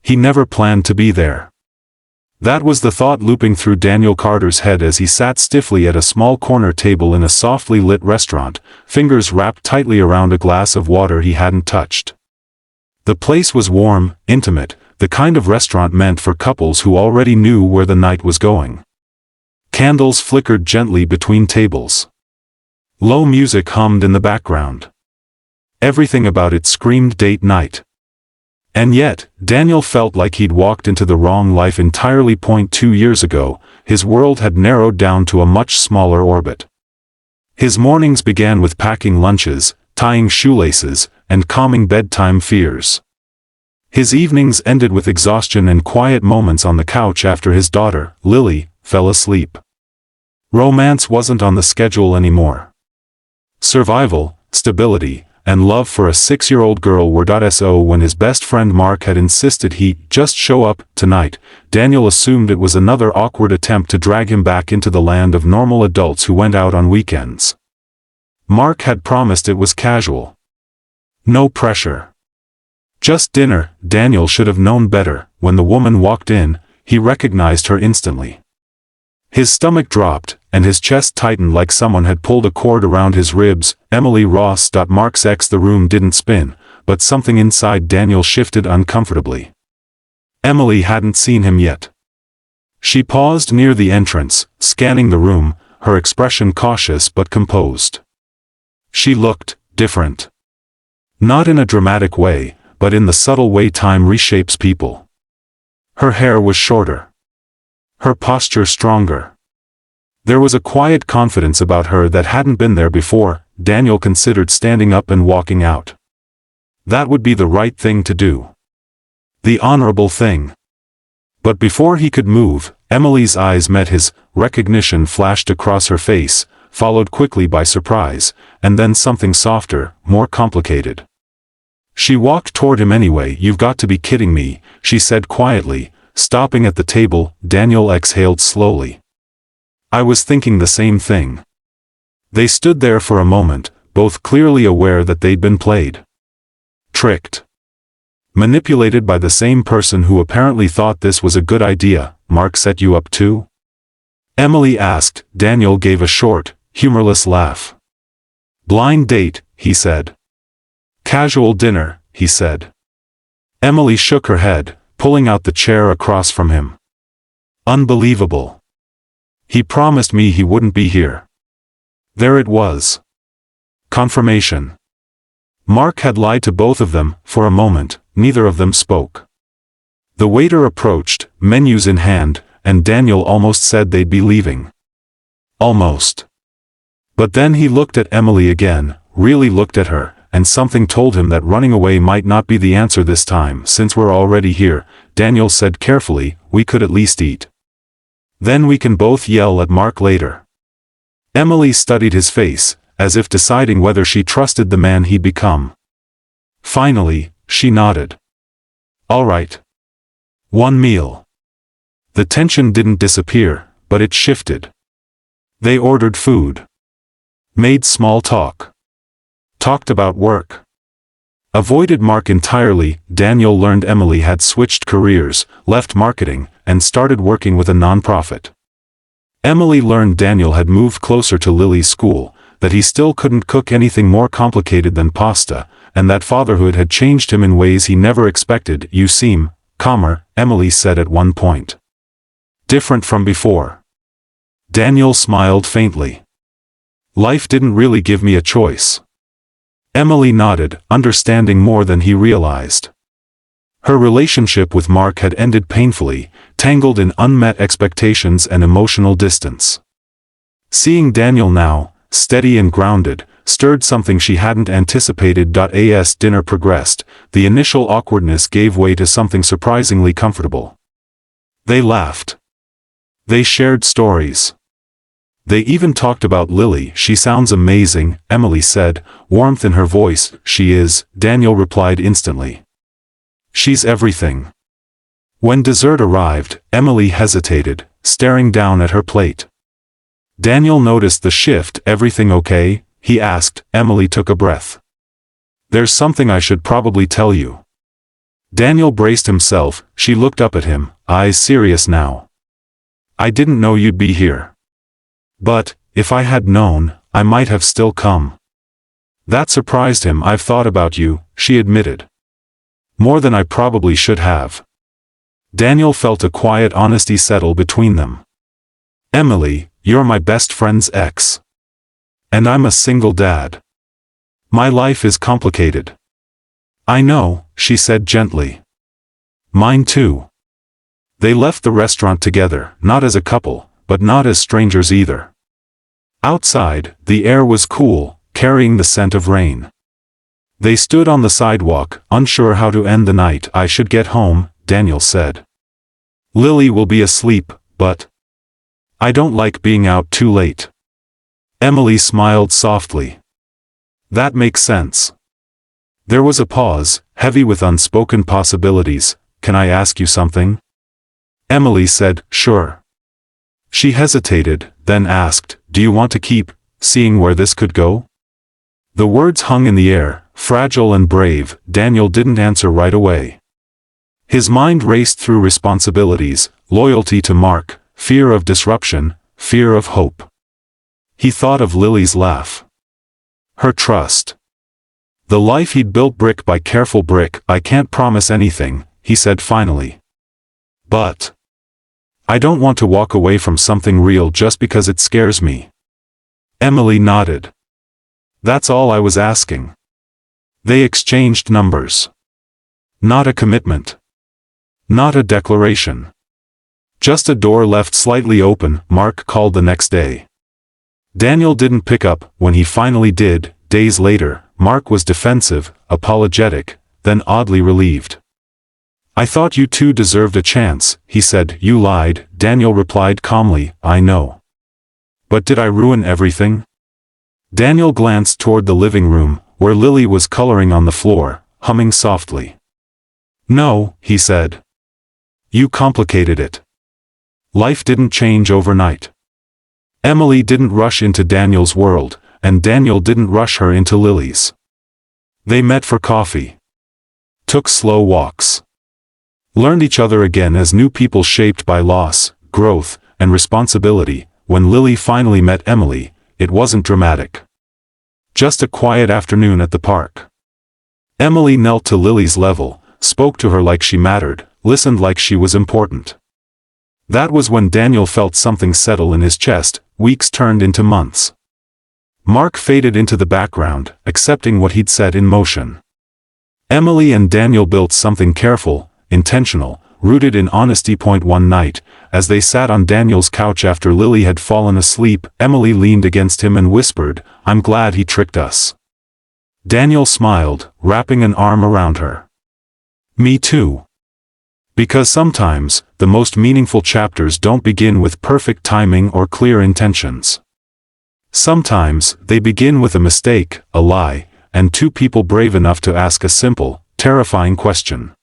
He never planned to be there. That was the thought looping through Daniel Carter's head as he sat stiffly at a small corner table in a softly lit restaurant, fingers wrapped tightly around a glass of water he hadn't touched. The place was warm, intimate, the kind of restaurant meant for couples who already knew where the night was going. Candles flickered gently between tables. Low music hummed in the background. Everything about it screamed date night. And yet, Daniel felt like he'd walked into the wrong life entirely. 2 years ago, his world had narrowed down to a much smaller orbit. His mornings began with packing lunches, tying shoelaces, and calming bedtime fears. His evenings ended with exhaustion and quiet moments on the couch after his daughter, Lily, fell asleep. Romance wasn't on the schedule anymore. Survival, stability, and love for a 6-year-old girl were. So when his best friend Mark had insisted he just show up tonight, Daniel assumed it was another awkward attempt to drag him back into the land of normal adults who went out on weekends. Mark had promised it was casual. No pressure. Just dinner. Daniel should have known better. When the woman walked in, he recognized her instantly. His stomach dropped, and his chest tightened like someone had pulled a cord around his ribs. Emily Ross. Mark's ex. The room didn't spin, but something inside Daniel shifted uncomfortably. Emily hadn't seen him yet. She paused near the entrance, scanning the room, her expression cautious but composed. She looked different. Not in a dramatic way, but in the subtle way time reshapes people. Her hair was shorter. Her posture stronger. There was a quiet confidence about her that hadn't been there before. Daniel considered standing up and walking out. That would be the right thing to do. The honorable thing. But before he could move, Emily's eyes met his. Recognition flashed across her face, followed quickly by surprise, and then something softer, more complicated. She walked toward him anyway. You've got to be kidding me, she said quietly, stopping at the table. Daniel exhaled slowly. I was thinking the same thing. They stood there for a moment, both clearly aware that they'd been played. Tricked. Manipulated by the same person who apparently thought this was a good idea. Mark set you up too? Emily asked. Daniel gave a short, humorless laugh. Blind date, he said. Casual dinner, he said. Emily shook her head, pulling out the chair across from him. Unbelievable. He promised me he wouldn't be here. There it was. Confirmation. Mark had lied to both of them. For a moment, neither of them spoke. The waiter approached, menus in hand, and Daniel almost said they'd be leaving. Almost. But then he looked at Emily again, really looked at her, and something told him that running away might not be the answer this time. Since we're already here, Daniel said carefully, we could at least eat. Then we can both yell at Mark later. Emily studied his face, as if deciding whether she trusted the man he'd become. Finally, she nodded. All right. One meal. The tension didn't disappear, but it shifted. They ordered food. Made small talk. Talked about work. Avoided Mark entirely. Daniel learned Emily had switched careers, left marketing, and started working with a nonprofit. Emily learned Daniel had moved closer to Lily's school, that he still couldn't cook anything more complicated than pasta, and that fatherhood had changed him in ways he never expected. You seem calmer, Emily said at one point. Different from before. Daniel smiled faintly. Life didn't really give me a choice. Emily nodded, understanding more than he realized. Her relationship with Mark had ended painfully, tangled in unmet expectations and emotional distance. Seeing Daniel now, steady and grounded, stirred something she hadn't anticipated. As dinner progressed, the initial awkwardness gave way to something surprisingly comfortable. They laughed. They shared stories. They even talked about Lily. She sounds amazing, Emily said, warmth in her voice. She is, Daniel replied instantly. She's everything. When dessert arrived, Emily hesitated, staring down at her plate. Daniel noticed the shift. Everything okay? He asked. Emily took a breath. There's something I should probably tell you. Daniel braced himself. She looked up at him, eyes serious now. I didn't know you'd be here. But, if I had known, I might have still come. That surprised him. I've thought about you, she admitted. More than I probably should have. Daniel felt a quiet honesty settle between them. Emily, you're my best friend's ex. And I'm a single dad. My life is complicated. I know, she said gently. Mine too. They left the restaurant together, not as a couple, but not as strangers either. Outside, the air was cool, carrying the scent of rain. They stood on the sidewalk, unsure how to end the night. I should get home, Daniel said. Lily will be asleep, but I don't like being out too late. Emily smiled softly. That makes sense. There was a pause, heavy with unspoken possibilities. Can I ask you something? Emily said, sure. She hesitated, then asked, do you want to keep seeing where this could go? The words hung in the air, fragile and brave. Daniel didn't answer right away. His mind raced through responsibilities, loyalty to Mark, fear of disruption, fear of hope. He thought of Lily's laugh. Her trust. The life he'd built brick by careful brick. I can't promise anything, he said finally. But I don't want to walk away from something real just because it scares me. Emily nodded. That's all I was asking. They exchanged numbers. Not a commitment. Not a declaration. Just a door left slightly open. Mark called the next day. Daniel didn't pick up. When he finally did, days later, Mark was defensive, apologetic, then oddly relieved. I thought you two deserved a chance, he said. You lied, Daniel replied calmly. I know. But did I ruin everything? Daniel glanced toward the living room, where Lily was coloring on the floor, humming softly. No, he said. You complicated it. Life didn't change overnight. Emily didn't rush into Daniel's world, and Daniel didn't rush her into Lily's. They met for coffee. Took slow walks. Learned each other again as new people shaped by loss, growth, and responsibility. When Lily finally met Emily, it wasn't dramatic. Just a quiet afternoon at the park. Emily knelt to Lily's level, spoke to her like she mattered, listened like she was important. That was when Daniel felt something settle in his chest. Weeks turned into months. Mark faded into the background, accepting what he'd set in motion. Emily and Daniel built something careful, intentional, rooted in honesty. One night, as they sat on Daniel's couch after Lily had fallen asleep, Emily leaned against him and whispered, I'm glad he tricked us. Daniel smiled, wrapping an arm around her. Me too. Because sometimes, the most meaningful chapters don't begin with perfect timing or clear intentions. Sometimes, they begin with a mistake, a lie, and two people brave enough to ask a simple, terrifying question.